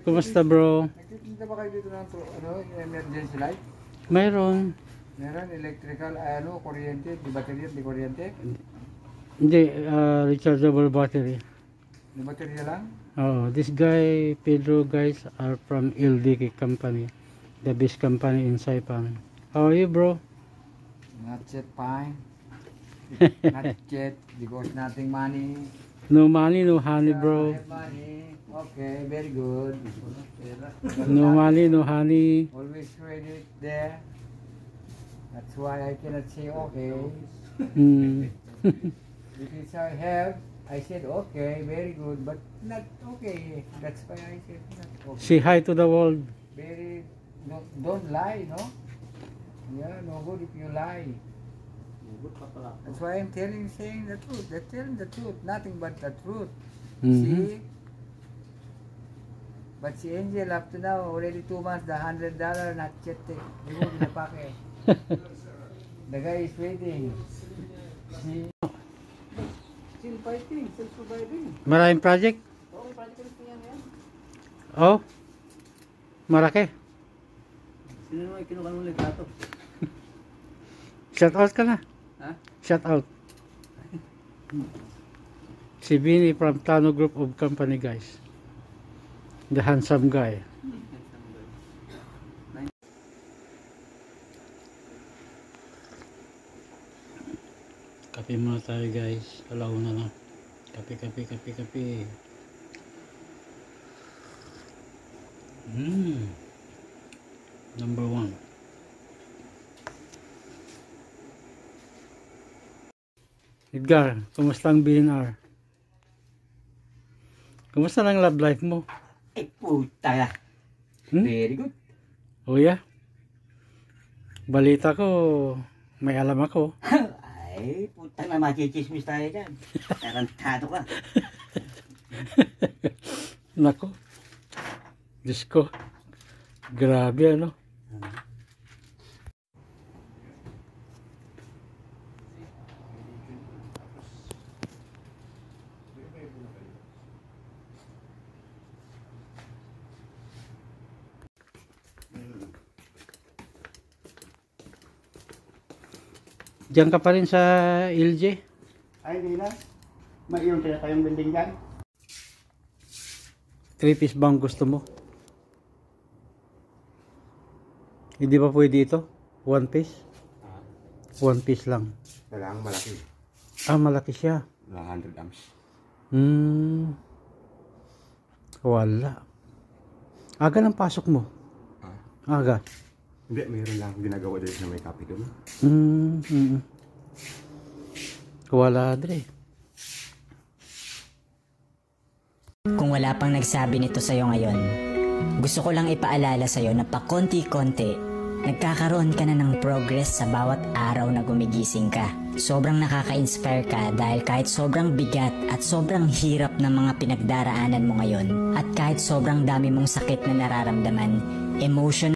Kumusta bro? Nagtitinda ba kayo dito ng emergency light? Mayroon. Meron electrical, kuryente, di baterya, di kuryente? Hindi, rechargeable battery. Di baterya lang? Oh, this guy, Pedro guys are from LDK company. The best company in Saipan. How are you bro? Not yet fine. Not yet, because nothing money. No money, no honey bro. Have money. Okay, very good. No money, no honey. Always credit there. That's why I cannot say okay. If it's I have, I said okay, very good, but not okay. That's why I said not okay. Say hi to the world. Very, don't lie, no? Yeah, no good if you lie. That's why I'm saying the truth. They're telling the truth, nothing but the truth. See? But si Angel up to now, already 2 months, the $100 not yet. The guy is waiting. See? Still fighting, still surviving. Maraming project? Oo, may project ulit yan. Oh? Maraki? Sino naman kinuha mong litrato? Shout out ka na. Ha? Shout out. Si Vinny from Tano Group of Company guys. The handsome guy. Kape muna tayo guys. Alauna na. Kape. Number 1. Edgar, kumusta ang BNR? Kumusta ang love life mo? Ay, puta ka. Very good. Oh yeah? Balita ko, may alam ako. Ay, puta na, machichismis tayo dyan. Tarantado ka. Nako. Diyos ko. Grabe ano. Diyan ka pa rin sa LJ? Ay, hindi na. Mayroon sila tayong building dyan. 3-piece bang gusto mo? Hindi ba pwede ito? 1 piece? 1 piece lang. Kailangan malaki. Ah, malaki siya. 100 amps. Wala. Aga ng pasok mo? Aga. Hindi, mayroon lang ginagawa dito na may copy doon. Wala dre. Kung wala pang nagsabi nito sa'yo ngayon, gusto ko lang ipaalala sa'yo na pakonti-konti, nagkakaroon ka na ng progress sa bawat araw na gumigising ka. Sobrang nakaka-inspire ka dahil kahit sobrang bigat at sobrang hirap ng mga pinagdaraanan mo ngayon, at kahit sobrang dami mong sakit na nararamdaman, emotion